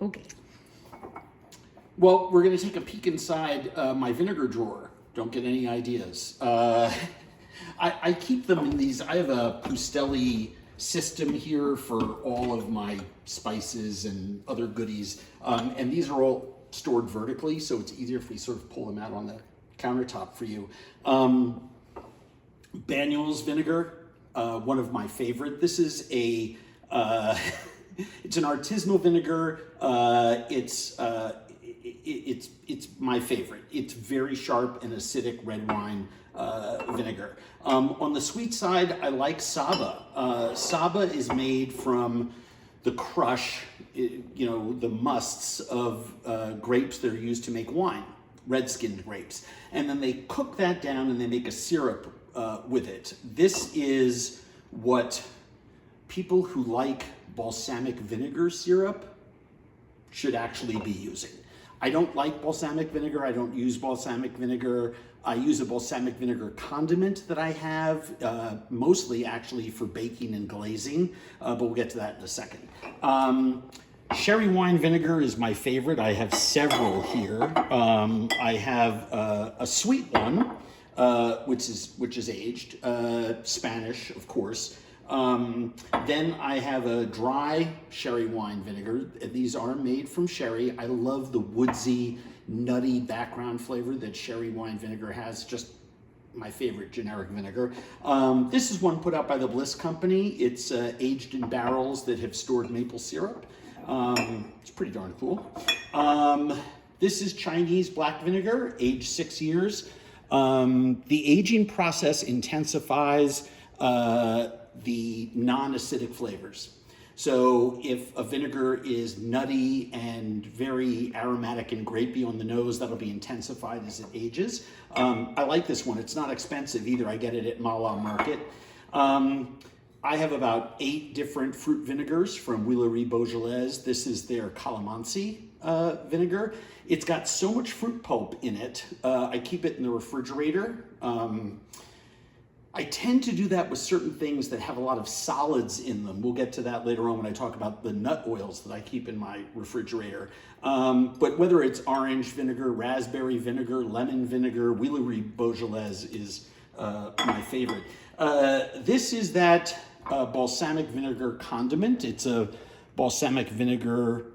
Okay. Well, we're going to take a peek inside my vinegar drawer. Don't get any ideas. I keep them in these. I have a Pustelli system here for all of my spices and other goodies. And these are all stored vertically, so it's easier if we sort of pull them out on the countertop for you. Banyuls vinegar, one of my favorite. This is a, it's an artisanal vinegar. It's my favorite. It's very sharp and acidic red wine vinegar. On the sweet side, I like Saba. Saba is made from the crush, the musts of grapes that are used to make wine, red-skinned grapes. And then they cook that down and they make a syrup with it. This is what people who like balsamic vinegar syrup should actually be using. I don't like balsamic vinegar. I don't use balsamic vinegar. I use a balsamic vinegar condiment that I have, mostly actually for baking and glazing, but we'll get to that in a second. Sherry wine vinegar is my favorite. I have several here. I have a sweet one, which is aged, Spanish, of course. Then I have a dry sherry wine vinegar. These are made from sherry. I love the woodsy, nutty background flavor that sherry wine vinegar has. Just my favorite generic vinegar. This is one put out by the Bliss Company. It's aged in barrels that have stored maple syrup. It's pretty darn cool. This is Chinese black vinegar, aged 6 years. The aging process intensifies the non-acidic flavors. So if a vinegar is nutty and very aromatic and grapey on the nose, that'll be intensified as it ages. I like this one. It's not expensive either. I get it at Mala Market. I have about 8 different fruit vinegars from Huileries Beaujolais. This is their calamansi vinegar. It's got so much fruit pulp in it. I keep it in the refrigerator. I tend to do that with certain things that have a lot of solids in them. We'll get to that later on when I talk about the nut oils that I keep in my refrigerator. But whether it's orange vinegar, raspberry vinegar, lemon vinegar, Huileries Beaujolais is my favorite. This is that balsamic vinegar condiment. It's a balsamic vinegar,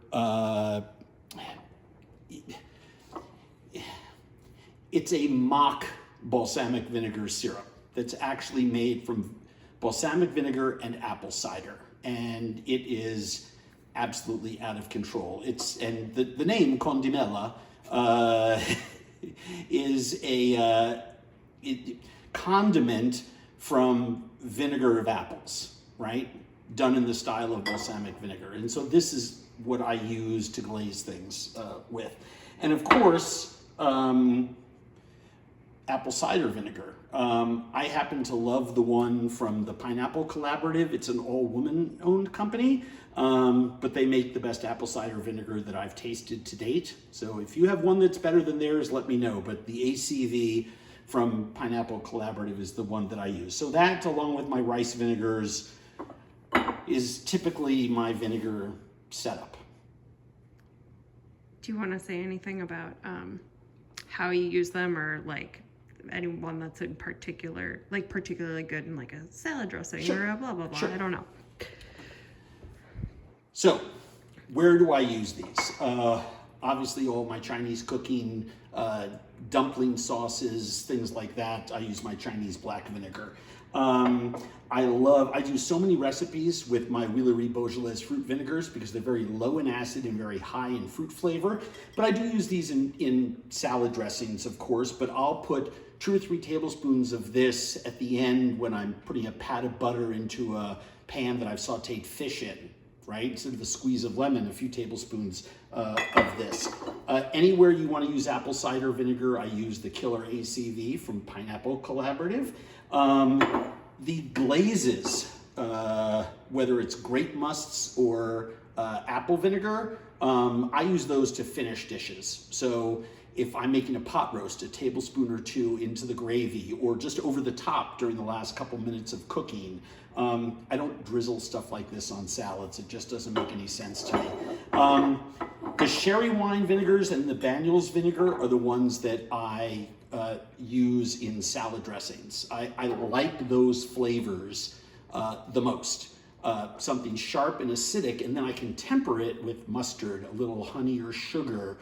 it's a mock balsamic vinegar syrup that's actually made from balsamic vinegar and apple cider. And it is absolutely out of control. And the name Condiment is a condiment from vinegar of apples, right? Done in the style of balsamic vinegar. And so this is what I use to glaze things with. And of course, apple cider vinegar. I happen to love the one from the Pineapple Collaborative. It's an all-woman owned company, but they make the best apple cider vinegar that I've tasted to date. So if you have one that's better than theirs, let me know. But the ACV from Pineapple Collaborative is the one that I use. So that, along with my rice vinegars, is typically my vinegar setup. Do you want to say anything about how you use them, or like anyone that's in particular, like particularly good in like a salad dressing? Sure. Or a blah, blah, blah. Sure. I don't know. So where do I use these? Obviously all my Chinese cooking, dumpling sauces, things like that, I use my Chinese black vinegar. I do so many recipes with my Huileries Beaujolais fruit vinegars because they're very low in acid and very high in fruit flavor. But I do use these in salad dressings, of course, but I'll put 2 or 3 tablespoons of this at the end when I'm putting a pat of butter into a pan that I've sauteed fish in, right? Instead of a squeeze of lemon, a few tablespoons of this. Anywhere you want to use apple cider vinegar, I use the Killer ACV from Pineapple Collaborative. The glazes, whether it's grape musts or apple vinegar, I use those to finish dishes. So if I'm making a pot roast, a tablespoon or 2 into the gravy, or just over the top during the last couple minutes of cooking. I don't drizzle stuff like this on salads. It just doesn't make any sense to me. The sherry wine vinegars and the Banyuls vinegar are the ones that I use in salad dressings. I like those flavors the most. Something sharp and acidic, and then I can temper it with mustard, a little honey or sugar,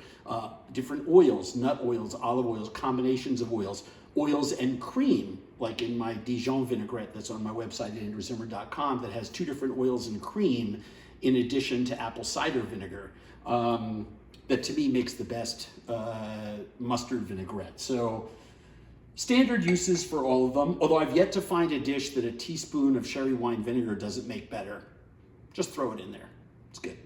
different oils, nut oils, olive oils, combinations of oils and cream, like in my Dijon vinaigrette that's on my website at andrewzimmern.com, that has 2 different oils and cream in addition to apple cider vinegar. That to me makes the best mustard vinaigrette. So standard uses for all of them, although I've yet to find a dish that a teaspoon of sherry wine vinegar doesn't make better. Just throw it in there. It's good.